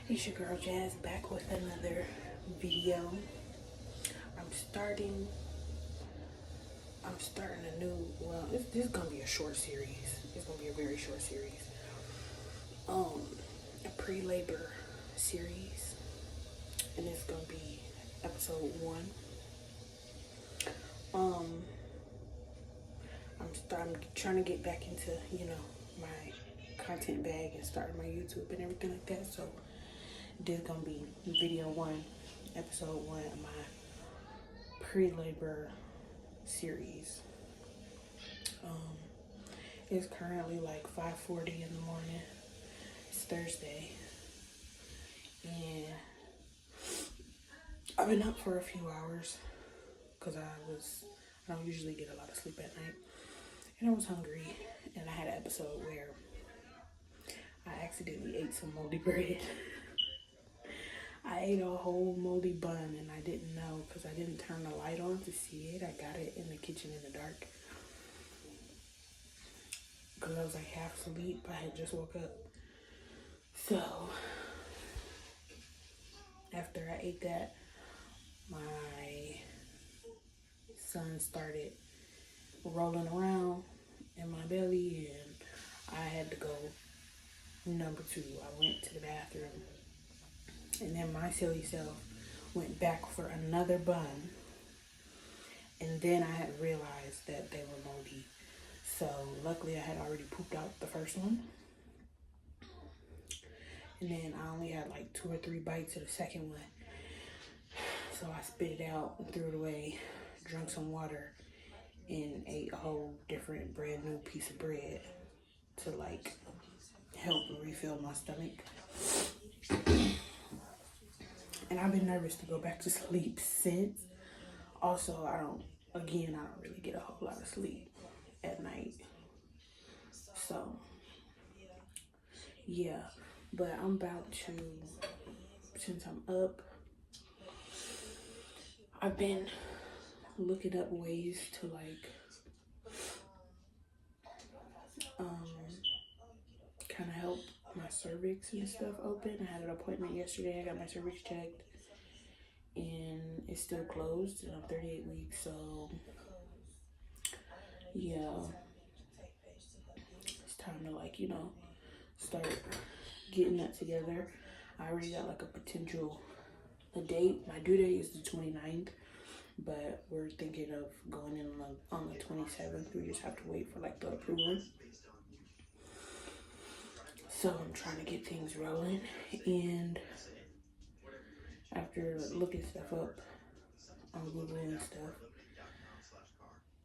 It's your girl Jazz back with another video. I'm starting a new, this is gonna be a short series. It's gonna be a very short series. A pre-labor series, and it's gonna be episode 1. I'm trying to get back into, my content bag and starting my YouTube and everything like that. So this is gonna be video 1, episode 1 of my pre-labor series. It's currently like 5:40 in the morning. It's Thursday, and I've been up for a few hours because I don't usually get a lot of sleep at night, and I was hungry, and I had an episode where I accidentally ate some moldy bread. I ate a whole moldy bun, and I didn't know because I didn't turn the light on to see it. I got it in the kitchen in the dark because I was like half asleep. I had just woke up. So after I ate that, my son started rolling around in my belly, and I had to go number 2. I went to the bathroom, and then my silly self went back for another bun, and then I had realized that they were moldy. So luckily I had already pooped out the first one, and then I only had like 2 or 3 bites of the second one. So I spit it out and threw it away, drank some water, and ate a whole different brand new piece of bread to like help refill my stomach. And I've been nervous to go back to sleep since. Also, I don't really get a whole lot of sleep at night. So yeah, but I'm about to, since I'm up, I've been looking up ways to like kind of help my cervix and stuff open. I had an appointment yesterday. I got my cervix checked, and it's still closed, and I'm 38 weeks. So yeah, it's time to like, start getting that together. I already got like a date. My due date is the 29th, but we're thinking of going in on the 27th. We just have to wait for like the approval. So I'm trying to get things rolling, and after looking stuff up on Google and stuff,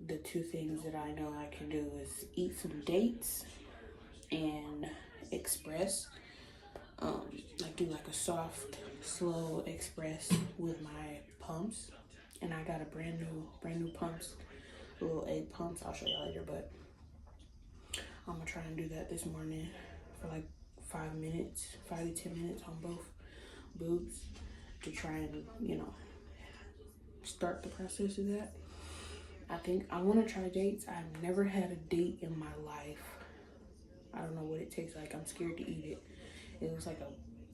the 2 things that I know I can do is eat some dates and express. Like do like a soft, slow express with my pumps. And I got a brand new pumps, little egg pumps. I'll show y'all later, but I'm gonna try and do that this morning for like 5 to 10 minutes on both boobs to try and, start the process of that. I think I want to try dates. I've never had a date in my life. I don't know what it tastes like. I'm scared to eat it. It was like a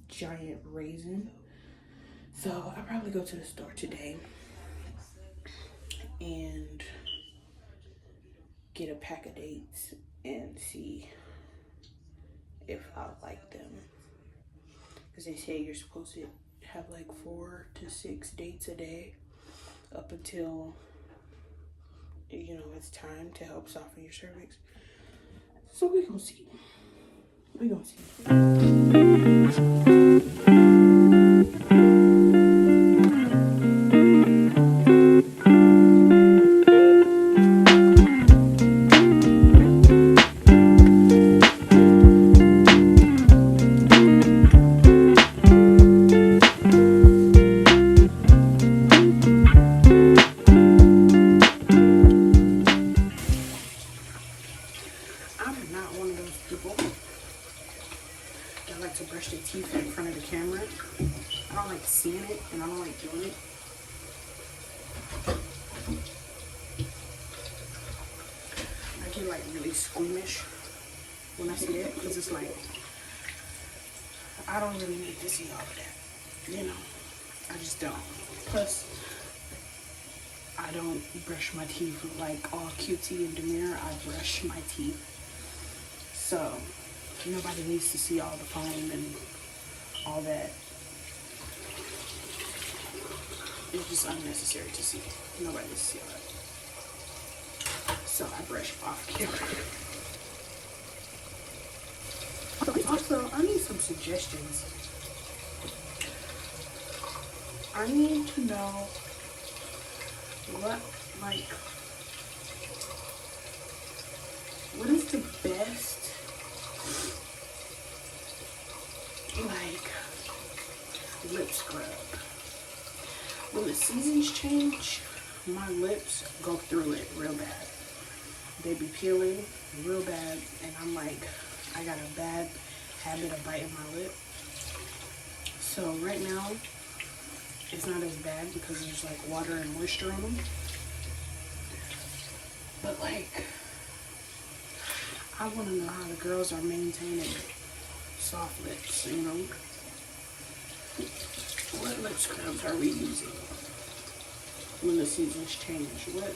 giant raisin. So I'll probably go to the store today and get a pack of dates and see if I like them. Because they say you're supposed to have like 4 to 6 dates a day up until, it's time to help soften your cervix. So we're gonna see. Seeing it, and I don't like doing it. I get like really squeamish when I see it, because it's like, I don't really need to see all of that. You know, I just don't. Plus, I don't brush my teeth like all cutesy and demure. I brush my teeth. So, nobody needs to see all the foam and all that. It's just unnecessary to see. Nobody needs to see all that. So, I brush off camera. Also, I need some suggestions. I need to know what is the best, lip scrub. When the seasons change, my lips go through it real bad. They be peeling real bad, and I'm like, I got a bad habit of biting my lip. So right now, it's not as bad because there's like water and moisture on them. But like, I want to know how the girls are maintaining soft lips, you know? What lip scrubs are we using when the seasons change? What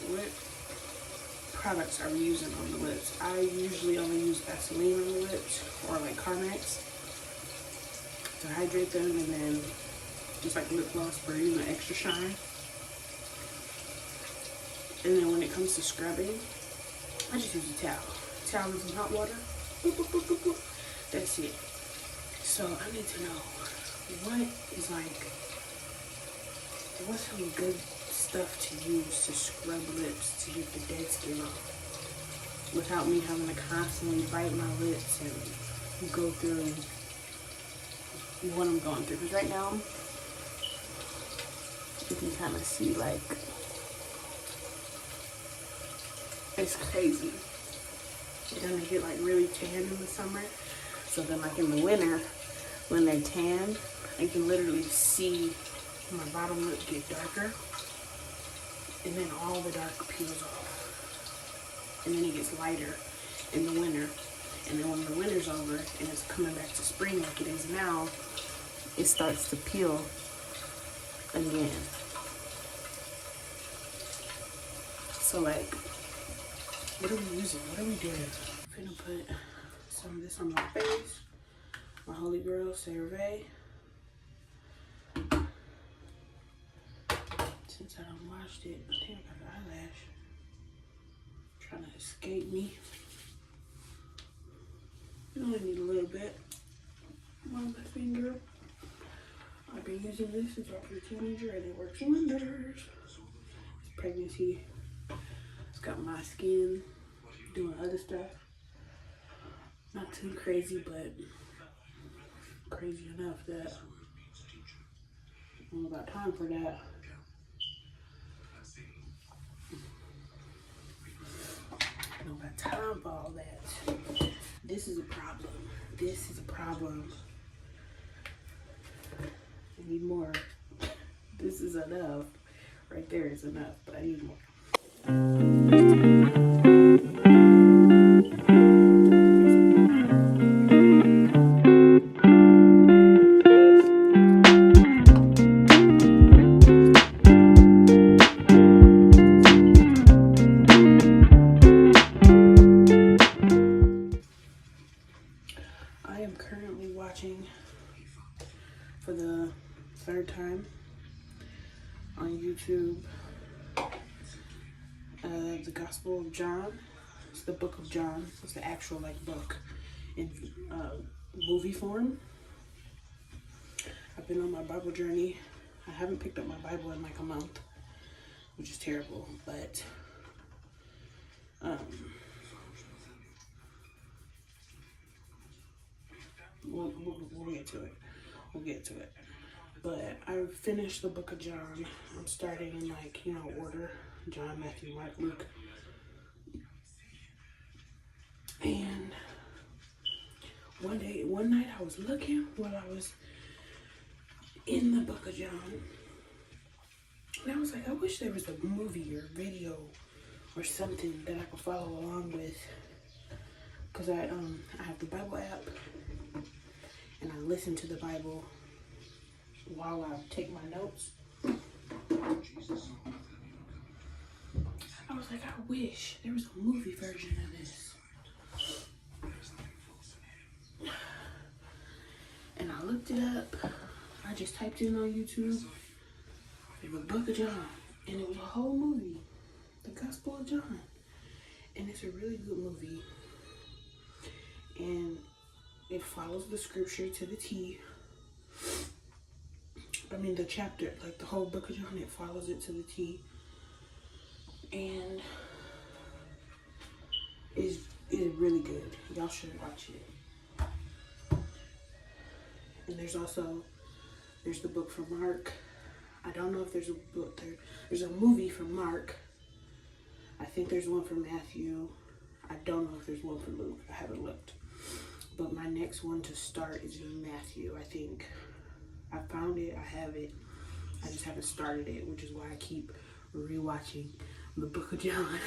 products are we using on the lips? I usually only use Vaseline on the lips, or like Carmex to hydrate them, and then just like lip gloss for, you know, extra shine. And then when it comes to scrubbing, I just use a towel. Towel in some hot water. Boop, boop, boop, boop, boop. That's it. So I need to know what's some good stuff to use to scrub lips to get the dead skin off without me having to constantly bite my lips and go through what I'm going through. Because right now, you can kind of see, like, it's crazy. You're gonna get like really tan in the summer. So then like in the winter, when they're tan, I can literally see my bottom lip get darker. And then all the dark peels off. And then it gets lighter in the winter. And then when the winter's over and it's coming back to spring like it is now, it starts to peel again. So like, what are we using? What are we doing? I'm gonna put some of this on my face. My Holy Grail CeraVe. Since I don't washed it, I think I got an eyelash trying to escape me. You only need a little bit on my finger. I've been using this since I was a teenager and it works wonders. It's pregnancy. It's got my skin doing other stuff. Not too crazy, but crazy enough that I don't got time for that. I don't got time for all that. This is a problem. This is a problem. I need more. This is enough. Right there is enough, but I need more. I am currently watching for the third time on YouTube the Gospel of John. It's the Book of John. It's the actual like book in movie form. I've been on my Bible journey. I haven't picked up my Bible in like a month, which is terrible, but we'll get to it. We'll get to it. But I finished the Book of John. I'm starting in like, you know, order. John, Matthew, Mark, Luke. And one night I was looking while I was in the Book of John. And I was like, I wish there was a movie or video or something that I could follow along with. Because I have the Bible app. and I listen to the Bible while I take my notes. I was like, I wish there was a movie version of this. And I looked it up. I just typed in on YouTube the Book of John, and it was a whole movie, the Gospel of John. And it's a really good movie. And it follows the scripture to the T. I mean, the chapter, like the whole Book of John, it follows it to the T. And it's really good. Y'all should watch it. And there's the book for Mark. I don't know if there's a book there. There's a movie for Mark. I think there's one for Matthew. I don't know if there's one for Luke. I haven't looked. But my next one to start is in Matthew, I think. I found it. I have it. I just haven't started it, which is why I keep rewatching the Book of John.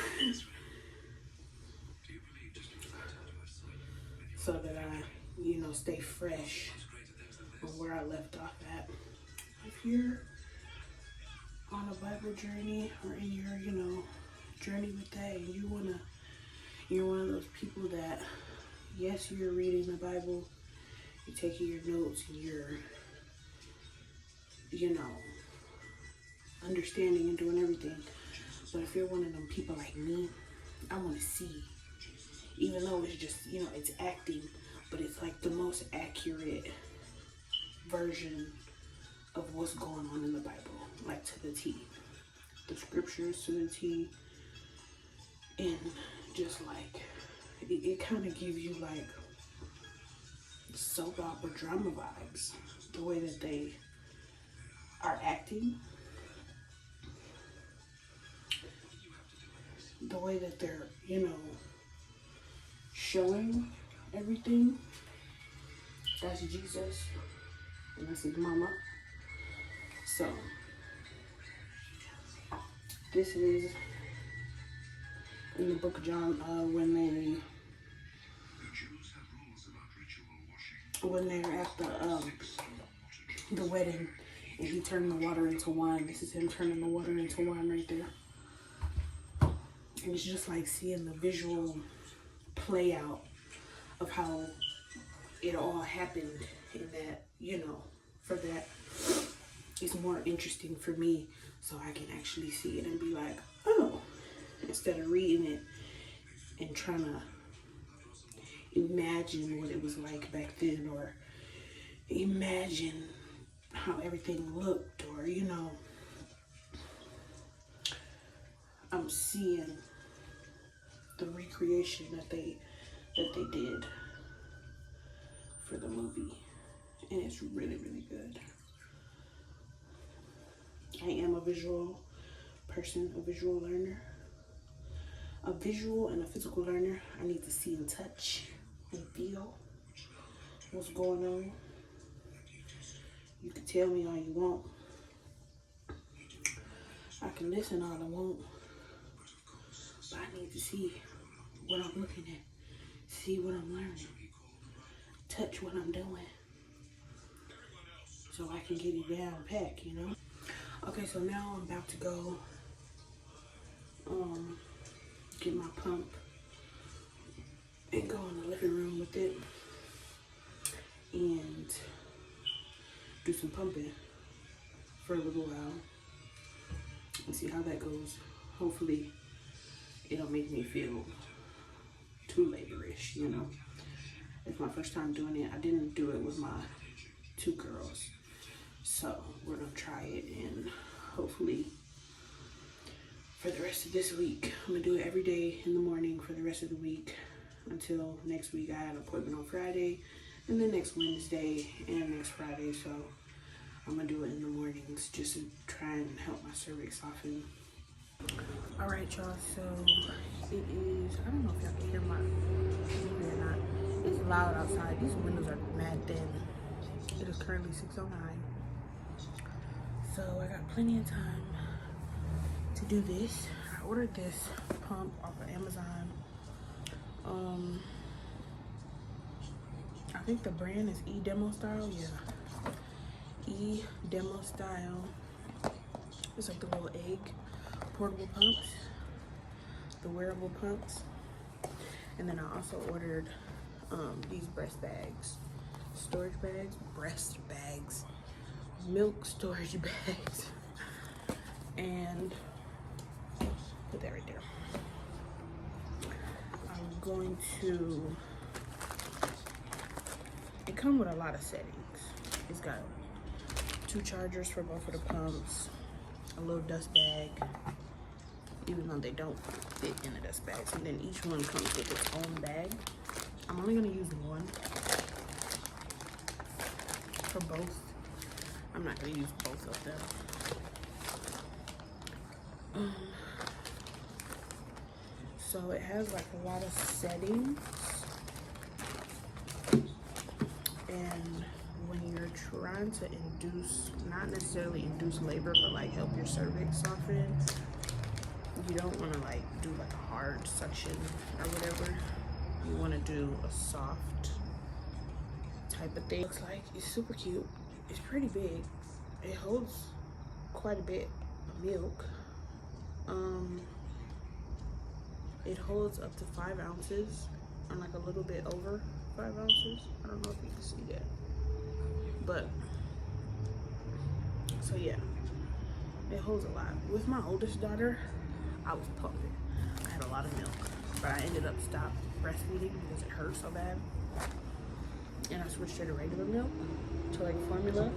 So that I, stay fresh on where I left off at. If you're on a Bible journey or in your, journey with that, and you're one of those people that, yes, you're reading the Bible, you're taking your notes, and you're, understanding and doing everything. But if you're one of them people like me, I want to see, even though it's just, it's acting, but it's like the most accurate version of what's going on in the Bible, like to the T. The scriptures to the T. And just like, it kind of gives you like soap opera drama vibes, the way that they are acting, the way that they're, showing everything. That's Jesus, and that's his mama. So, this is in the Book of John, when they're at the wedding, and he turned the water into wine. This is him turning the water into wine right there. And it's just like seeing the visual play out of how it all happened, in that, for that, it's more interesting for me, so I can actually see it and be like, oh, instead of reading it and trying to imagine what it was like back then, or imagine how everything looked, or I'm seeing the recreation that they did for the movie, and it's really, really good. I am a visual person, a visual learner, a visual and a physical learner. I need to see and touch and feel what's going on. You can tell me all you want. I can listen all I want, but I need to see what I'm looking at, see what I'm learning, touch what I'm doing, so I can get it down pack, Okay, so now I'm about to go get my pump and go in the living room with it and do some pumping for a little while and see how that goes. Hopefully it'll make me feel too laborish, It's my first time doing it. I didn't do it with my 2 girls. So we're gonna try it, and hopefully for the rest of this week, I'm gonna do it every day in the morning for the rest of the week until next week. I have an appointment on Friday, and then next Wednesday and next Friday. So I'm gonna do it in the mornings just to try and help my cervix soften. All right, y'all, so it is, I don't know if y'all can hear my TV or not. It's loud outside. These windows are mad thin. It is currently 6:09. So I got plenty of time to do this. I ordered this pump off of Amazon. I think the brand is E-Demo Style. Yeah, E-Demo Style. It's like the little egg portable pumps, the wearable pumps. And then I also ordered these breast bags, storage bags, breast bags, milk storage bags, and put that right there. I'm going to, it comes with a lot of settings. It's got 2 chargers for both of the pumps, a little dust bag, even though they don't fit in the dust bags. And then each one comes with its own bag. I'm only gonna use one for both. I'm not gonna use both of them. So it has like a lot of settings. And when you're trying to induce, not necessarily induce labor, but like help your cervix soften, you don't want to like do like a hard suction or whatever. You want to do a soft type of thing. Looks like it's super cute. It's pretty big. It holds quite a bit of milk. It holds up to 5 ounces, or like a little bit over 5 ounces. I don't know if you can see that, but so yeah, it holds a lot. With my oldest daughter, I was pumping. I had a lot of milk, but I ended up stopped breastfeeding because it hurt so bad. And I switched her to regular milk, to like formula.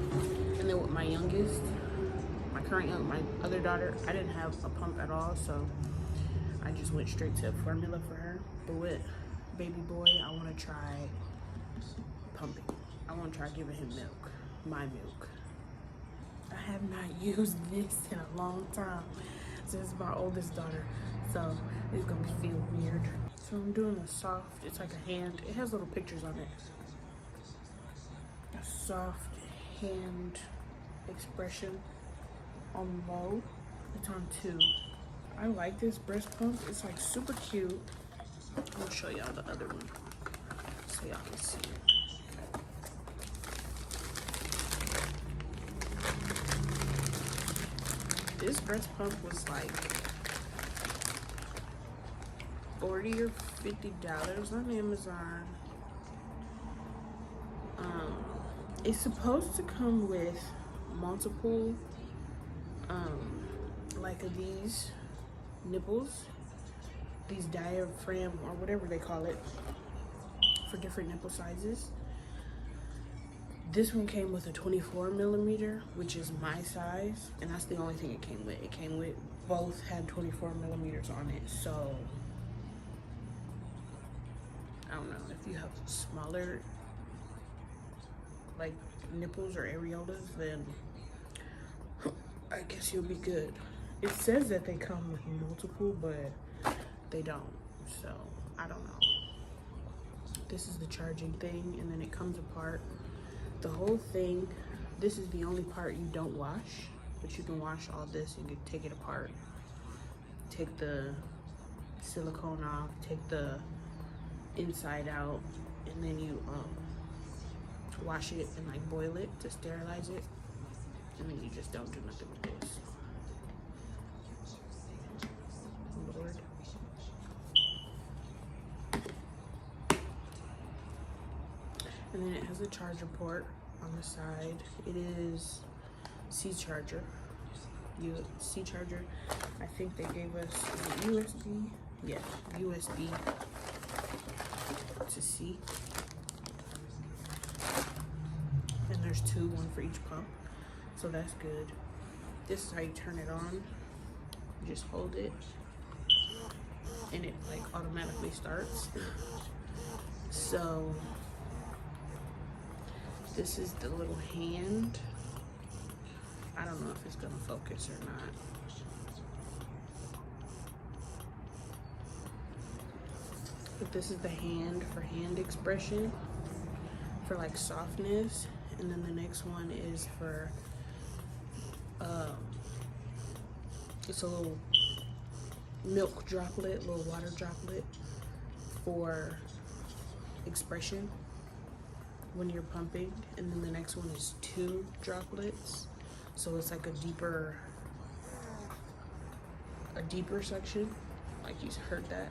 And then with my youngest, my other daughter, I didn't have a pump at all, so I just went straight to formula for her. But with baby boy, I want to try pumping. I want to try giving him milk, my milk. I have not used this in a long time. Since my oldest daughter, so it's gonna feel weird. So I'm doing a soft, it's like a hand, it has little pictures on it. A soft hand expression on low. It's on 2. I like this breast pump. It's like super cute. I'll show y'all the other one so y'all can see it. This breast pump was like $40 or $50 on Amazon. It's supposed to come with multiple like these nipples, these diaphragm or whatever they call it, for different nipple sizes. This one came with a 24 millimeter, which is my size, and that's the only thing it came with. It came with, both had 24 millimeters on it. So I don't know, if you have smaller like nipples or areolas, then I guess you'll be good. It says that they come with multiple, but they don't, so I don't know. This is the charging thing, and then it comes apart. The whole thing, this is the only part you don't wash, but you can wash all this and you can take it apart. Take the silicone off, take the inside out, and then you wash it and like boil it to sterilize it, and then you just don't do nothing with this. Lord. And then it has a charger port on the side. It is C charger. C charger. I think they gave us USB. Yeah, USB to C. And there's 2, one for each pump. So that's good. This is how you turn it on. You just hold it and it like automatically starts. So this is the little hand. I don't know if it's gonna focus or not. But this is the hand for hand expression, for like softness. And then the next one is for, it's a little milk droplet, little water droplet for expression. when you're pumping, and then the next one is 2 droplets. So it's like a deeper suction, like you heard that,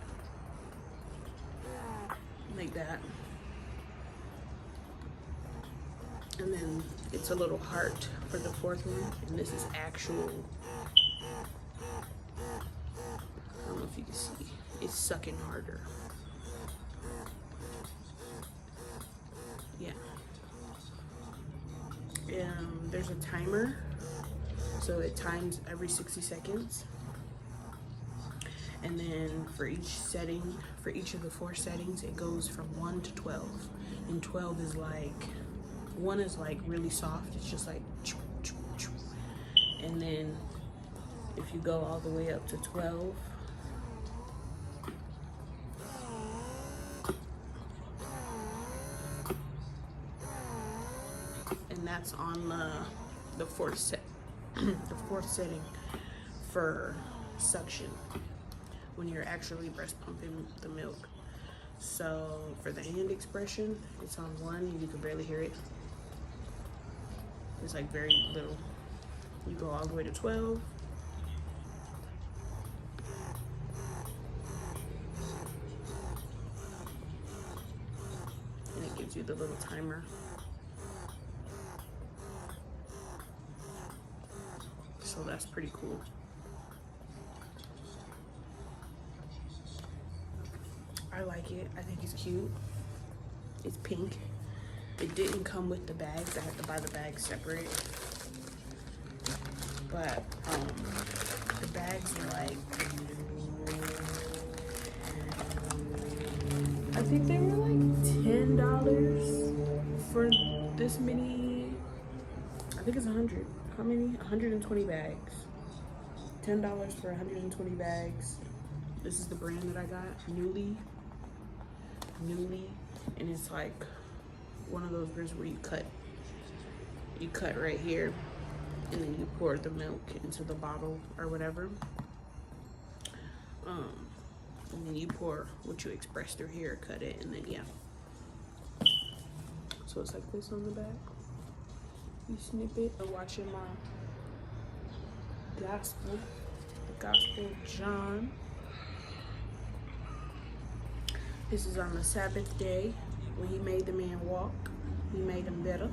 like that. And then it's a little heart for the 4th one, and this is actual, I don't know if you can see, it's sucking harder. Yeah. There's a timer, so it times every 60 seconds. And then for each setting, for each of the 4 settings, it goes from 1 to 12. And 12 is like, 1 is like really soft, it's just like, and then if you go all the way up to 12, and that's on the 4th set, the 4th setting for suction, when you're actually breast pumping the milk. So for the hand expression, it's on 1, and you can barely hear it. It's like very little. You go all the way to 12. And it gives you the little timer. So that's pretty cool. I like it. I think it's cute. It's pink. It didn't come with the bags. I had to buy the bags separate. But the bags are like, I think they were like $10 for this many. I think it's 100. How many? 120 bags. $10 for 120 bags. This is the brand that I got, Nuuly, and it's like one of those brands where you cut right here, and then you pour the milk into the bottle or whatever, and then you pour what you express through here, cut it, and then yeah. So it's like this on the back. You snip it. I'm watching my gospel, the Gospel of John. This is on the Sabbath day when he made the man walk. He made him better.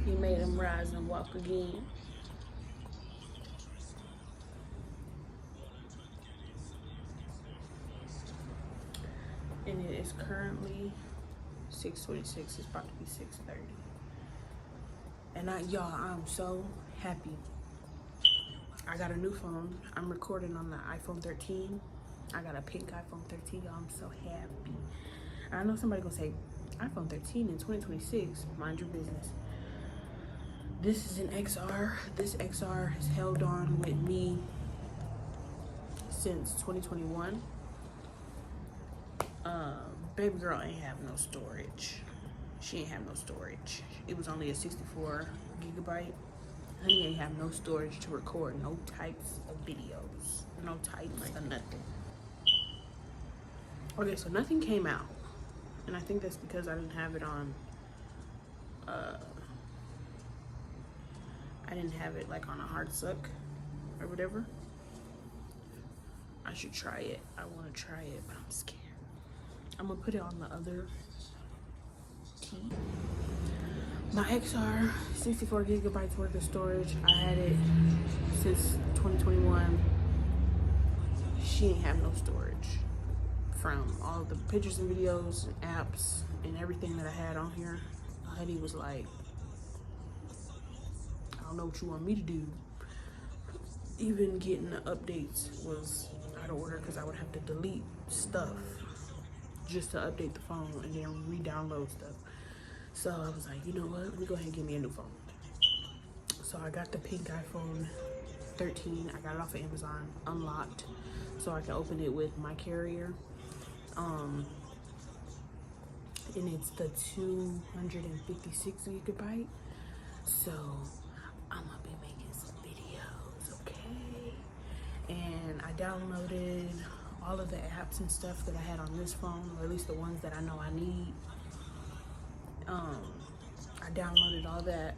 He made him rise and walk again. And it is currently 6:26. It's about to be 6:30. And y'all, I'm so happy. I got a new phone. I'm recording on the iPhone 13. I got a pink iPhone 13, y'all. I'm so happy. I know somebody gonna say, iPhone 13 in 2026, mind your business. This is an XR. This XR has held on with me since 2021. Baby girl ain't have no storage. She ain't have no storage. It was only a 64 gigabyte. Honey ain't have no storage to record no types of videos. No types of nothing. Okay, so nothing came out. And I think that's because I didn't have it on, I didn't have it like on a hard suck or whatever. I should try it. I want to try it, but I'm scared. I'm gonna put it on the other T. My XR, 64 gigabytes worth of storage. I had it since 2021. She ain't have no storage. From all the pictures and videos and apps and everything that I had on here, Honey was like, I don't know what you want me to do. Even getting the updates was out of order because I would have to delete stuff just to update the phone and then re-download stuff. So I was like, you know what? Let me go ahead and get me a new phone. So I got the pink iPhone 13. I got it off of Amazon, unlocked, so I can open it with my carrier. And it's the 256 gigabyte. So I'm gonna be making some videos, okay? And I downloaded all of the apps and stuff that I had on this phone, or at least the ones that I know I need. I downloaded all that,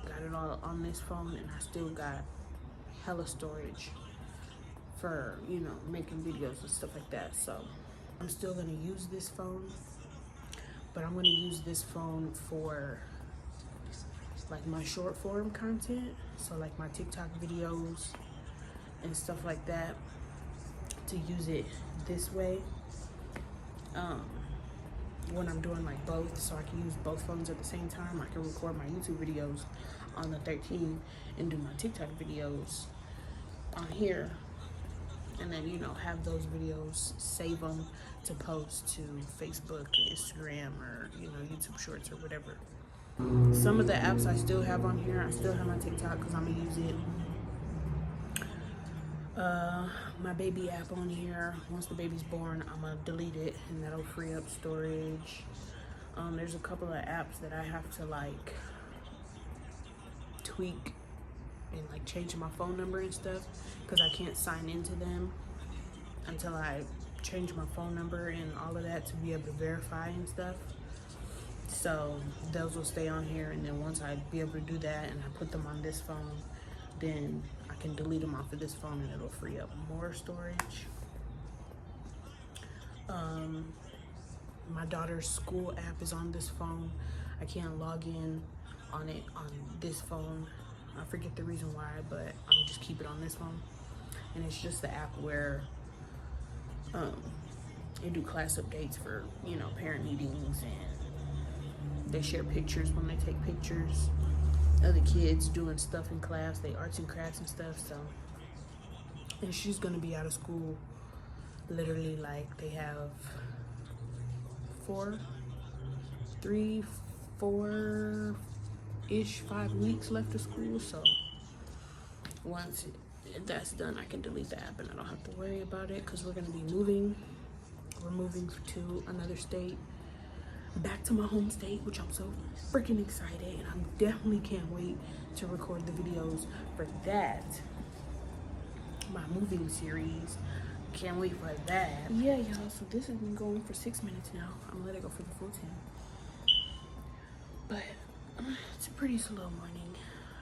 got it all on this phone, and I still got hella storage for, you know, making videos and stuff like that. So I'm still gonna use this phone, but I'm gonna use this phone for like my short form content. So like my TikTok videos and stuff like that, to use it this way. When I'm doing like both, so I can use both phones at the same time. I can record my YouTube videos on the 13 and do my TikTok videos on here, and then, you know, have those videos, save them to post to Facebook, Instagram, or, you know, YouTube Shorts or whatever. Some of the apps I still have on here. I still have my TikTok because I'm gonna use it. My baby app on here. Once the baby's born, I'm gonna delete it, and that'll free up storage. There's a couple of apps that I have to like tweak and like change my phone number and stuff, because I can't sign into them until I change my phone number and all of that to be able to verify and stuff. So those will stay on here, and then once I be able to do that and I put them on this phone, then I can delete them off of this phone and it'll free up more storage. My daughter's school app is on this phone. I can't log in on it on this phone. I forget the reason why, but I'm just keep it on this phone. And it's just the app where they do class updates for, you know, parent meetings, and they share pictures when they take pictures. Other kids doing stuff in class, they arts and crafts and stuff. So, and she's gonna be out of school literally, like, they have 4-ish 5 weeks left of school. So once that's done, I can delete the app and I don't have to worry about it, because we're gonna be moving. We're moving to another state, back to my home state, which I'm so freaking excited, and I definitely can't wait to record the videos for that. My moving series, can't wait for that. Yeah, y'all, so this has been going for 6 minutes now. I'm gonna let it go for the full 10. But it's a pretty slow morning.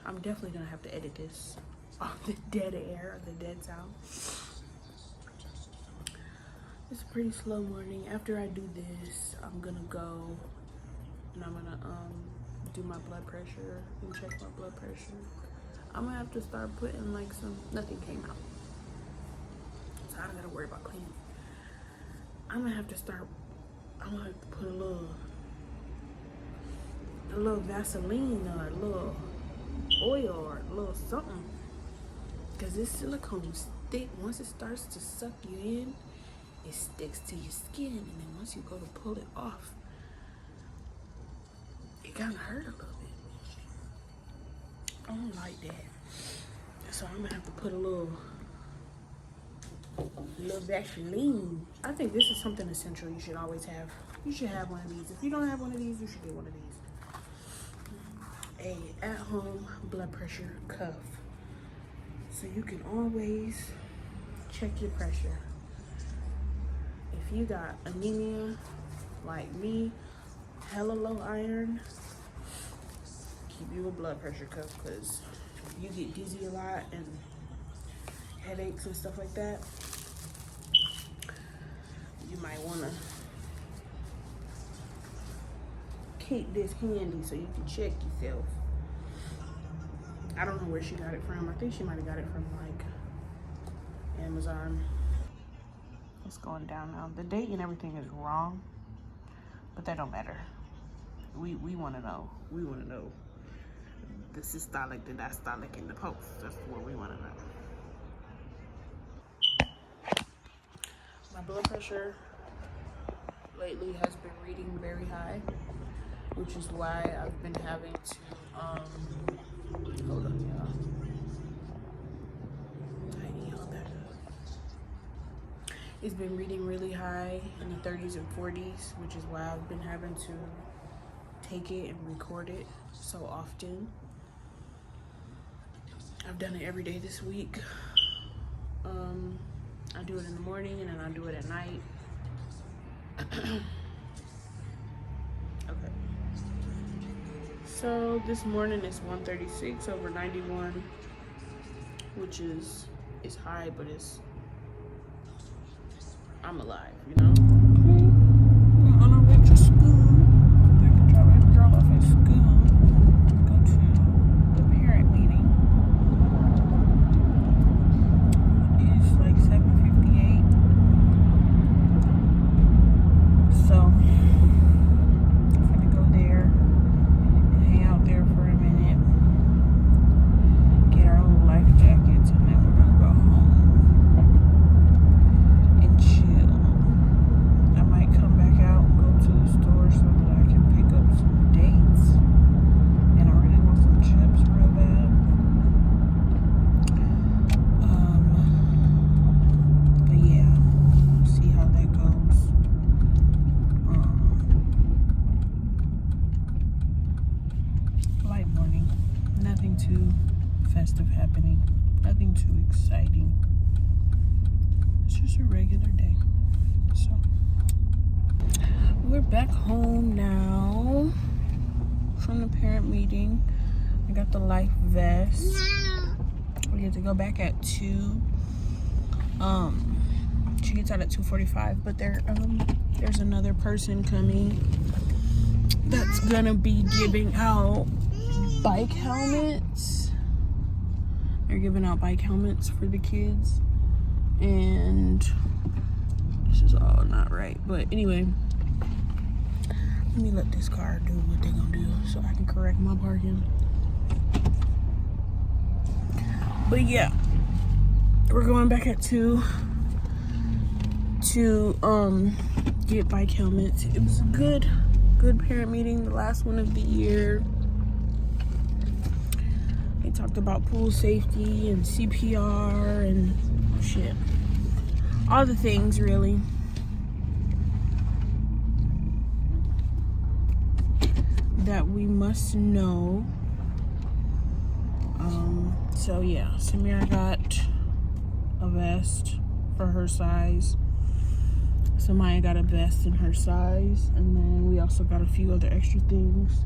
I'm definitely gonna have to edit this off the dead air, the dead sound. It's a pretty slow morning. After I do this, I'm gonna go and I'm gonna do my blood pressure and check my blood pressure. I'm gonna have to start putting like nothing came out, so I don't gotta worry about cleaning. I'm gonna have to put a little Vaseline or a little oil or a little something, because this silicone is thick. Once it starts to suck you in, it sticks to your skin, and then once you go to pull it off, it kind of hurt a little bit. I don't like that, so I'm gonna have to put a little Vaseline. I think this is something essential you should always have. You should have one of these. If you don't have one of these, you should get one of these. A at-home blood pressure cuff, so you can always check your pressure. If you got anemia like me, hella low iron, keep you a blood pressure cuff, because you get dizzy a lot and headaches and stuff like that. You might want to keep this handy so you can check yourself. I don't know where she got it from. I think she might have got it from like Amazon. It's going down now. The date and everything is wrong, but that don't matter. We want to know. We want to know the systolic, the diastolic, and the pulse. That's what we want to know. My blood pressure lately has been reading very high, which is why I've been having to hold on, y'all. Tidy all that up. It's been reading really high in the 30s and 40s, which is why I've been having to take it and record it so often. I've done it every day this week. I do it in the morning and then I do it at night. Okay. So this morning is 136 over 91, which is high, but I'm alive, you know? We're on our way to school. I can drop every girl off at school. Go to the parent meeting. It's like 7:58. So I'm gonna go there and hang out there for a minute. Get our little life jackets, and then we're gonna go home and chill. I might come back out and go to the store so that I can pick up some dates. And I really want some chips real bad. But yeah, see how that goes. Light morning. Nothing too festive happening. Nothing too exciting. It's just a regular day. So we're back home now from the parent meeting. I got the life vest. We get to go back at 2. She gets out at 2:45, but there's another person coming that's gonna be giving out bike helmets. They're giving out bike helmets for the kids, and this is all not right, but anyway, let me let this car do what they gonna do so I can correct my parking. But yeah, we're going back at 2 to get bike helmets. It was a good parent meeting, the last one of the year. They talked about pool safety and CPR and shit, all the things really. That we must know. So yeah, Samira got a vest for her size. Samaya got a vest in her size, and then we also got a few other extra things.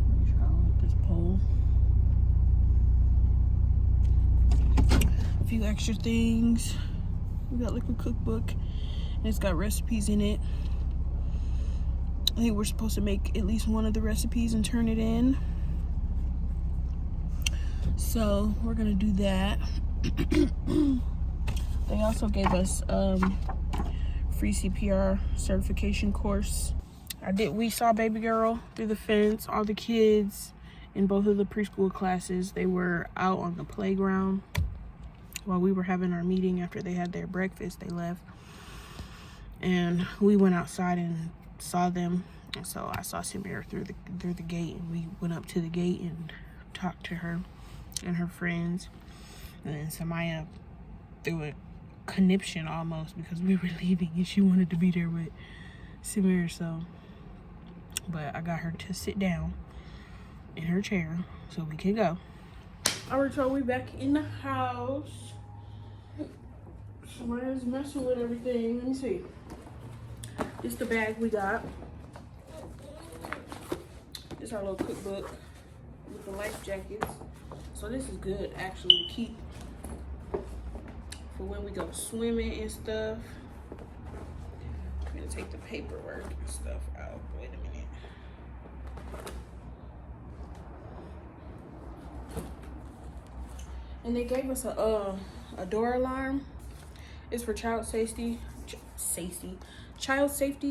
Let me try to hit this pole. A few extra things. We got like a cookbook, and it's got recipes in it. I think we're supposed to make at least one of the recipes and turn it in. So we're gonna do that. They also gave us free CPR certification course. We saw baby girl through the fence. All the kids in both of the preschool classes, they were out on the playground while we were having our meeting. After they had their breakfast, they left, and we went outside and saw them. And so I saw Samira through the gate, and we went up to the gate and talked to her and her friends. And then Samaya threw a conniption almost because we were leaving and she wanted to be there with Samira. So, but I got her to sit down in her chair so we can go. Alright, so we back in the house. Samaya's messing with everything. Let me see. This is the bag we got. This is our little cookbook with the life jackets. So this is good actually to keep for when we go swimming and stuff. I'm gonna take the paperwork and stuff out. Wait a minute. And they gave us a door alarm. It's for child safety,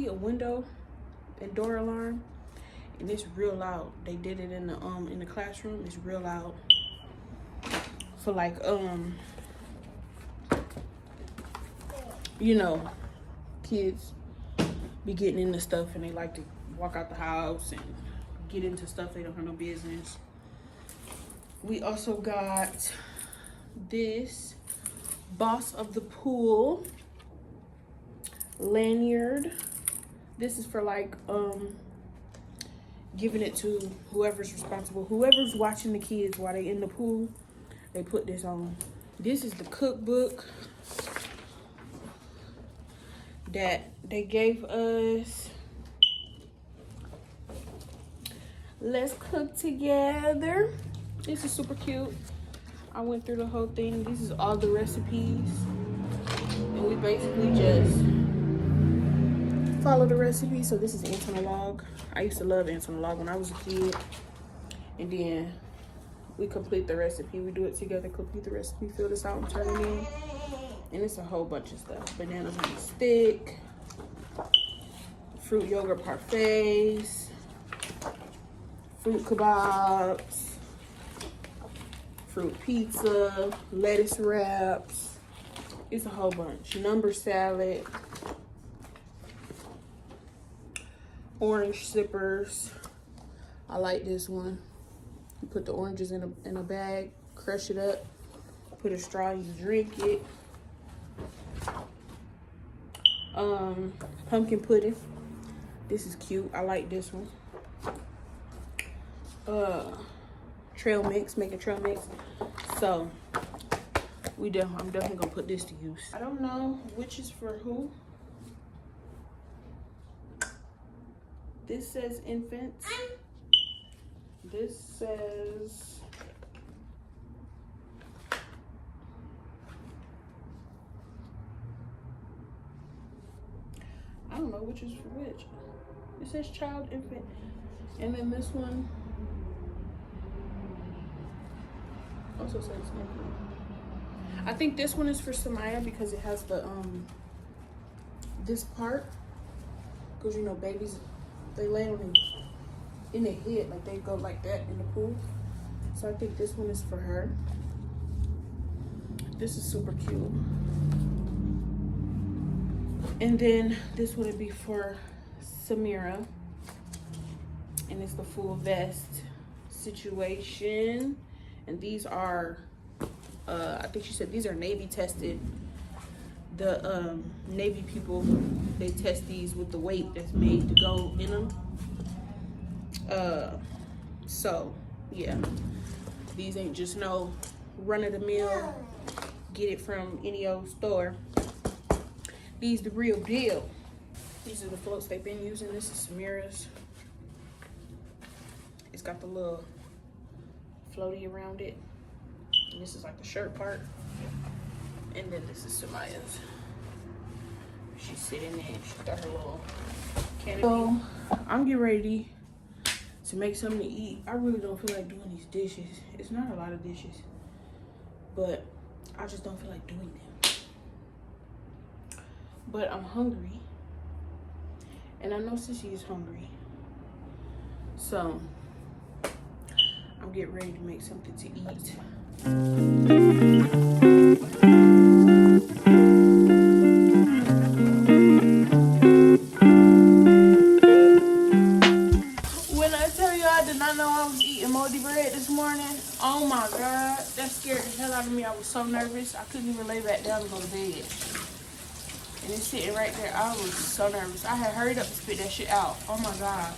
a window and door alarm. And it's real loud. They did it in the classroom. It's real loud. For like you know, kids be getting into stuff and they like to walk out the house and get into stuff they don't have no business. We also got this Boss of the Pool lanyard. This is for like giving it to whoever's responsible, whoever's watching the kids while they in the pool. They put this on. This is the cookbook that they gave us. Let's cook together. This is super cute. I went through the whole thing. This is all the recipes. And we basically just follow the recipe. So this is Antonologue. I used to love Antonologue when I was a kid. And then we complete the recipe. We do it together, complete the recipe, fill this out and turn it in. And it's a whole bunch of stuff. Bananas on a stick, fruit yogurt parfaits, fruit kebabs, fruit pizza, lettuce wraps. It's a whole bunch. Number salad, orange sippers. I like this one. You put the oranges in a bag, crush it up, put a straw, you drink it. Pumpkin pudding. This is cute. I like this one. Trail mix, making trail mix. So I'm definitely gonna put this to use. I don't know which is for who. This says infants. This says I don't know which is for which. It says child, infant. And then this one also says infant. I think this one is for Samaya because it has the this part. Because you know babies, they lay on in their head, like they go like that in the pool. So I think this one is for her. This is super cute. And then this would be for Samira. And it's the full vest situation. And these are, I think she said these are Navy tested. The Navy people, they test these with the weight that's made to go in them. So yeah, these ain't just no run-of-the-mill, get it from any old store. These the real deal. These are the floats they've been using. This is Samira's. It's got the little floaty around it. And this is like the shirt part. And then this is Samaya's. She's sitting there and she got her little canopy. So I'm getting ready to make something to eat. I really don't feel like doing these dishes. It's not a lot of dishes, but I just don't feel like doing them. But I'm hungry, and I know Sissy is hungry, so I'm getting ready to make something to eat. When I tell you I did not know I was eating moldy bread this morning, oh my God, that scared the hell out of me. I was so nervous. I couldn't even lay back down and go to bed. And it's sitting right there. I was so nervous. I had hurried up to spit that shit out. Oh my God.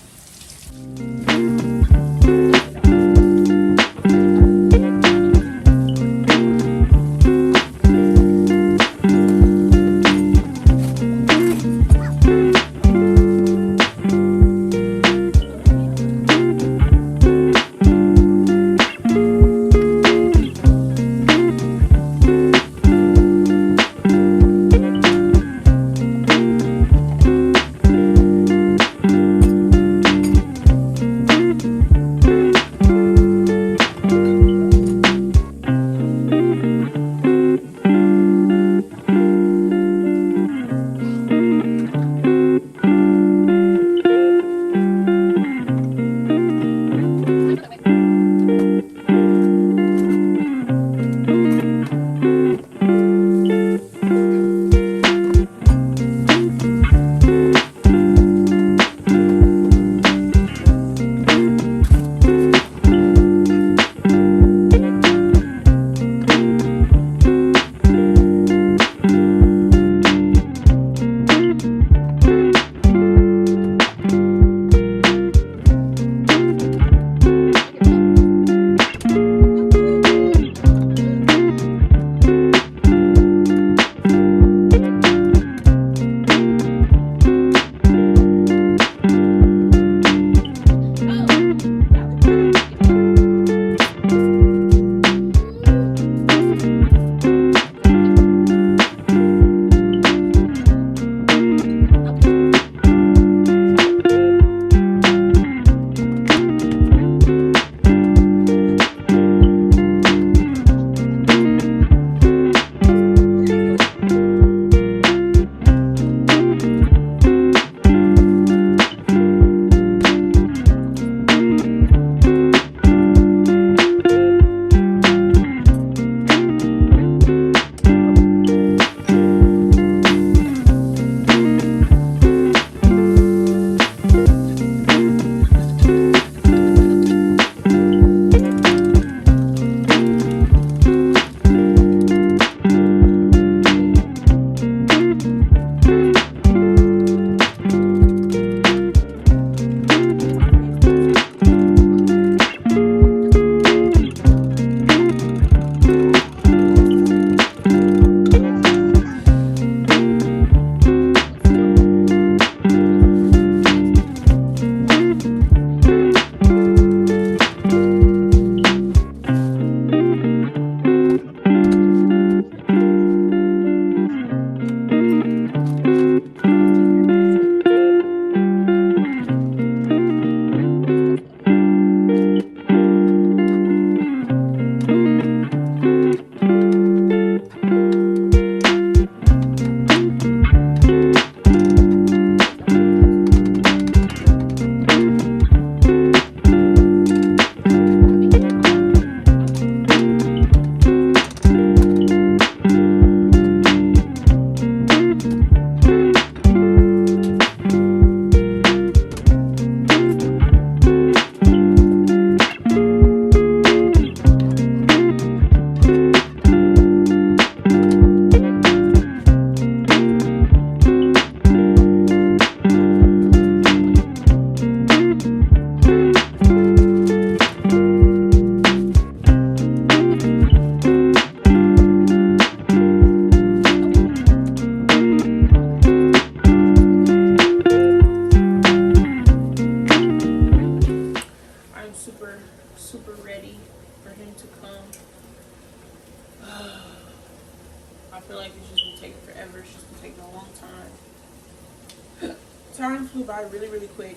just been taking forever. It's just been taking a long time. Time flew by really, really quick.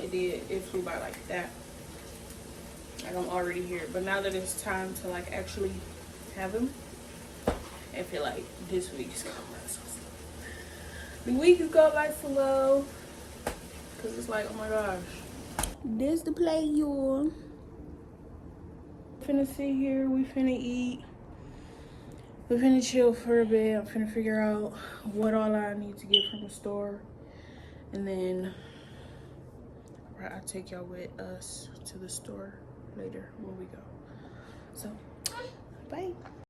It did. It flew by like that. Like I'm already here. But now that it's time to like actually have them, I feel like this week is going by so slow. The week is going by slow. Cause it's like, oh my gosh. This the play, y'all. Finna sit here. We finna eat. We finna chill for a bit. I'm finna figure out what all I need to get from the store. And then I'll take y'all with us to the store later when we go. So, bye.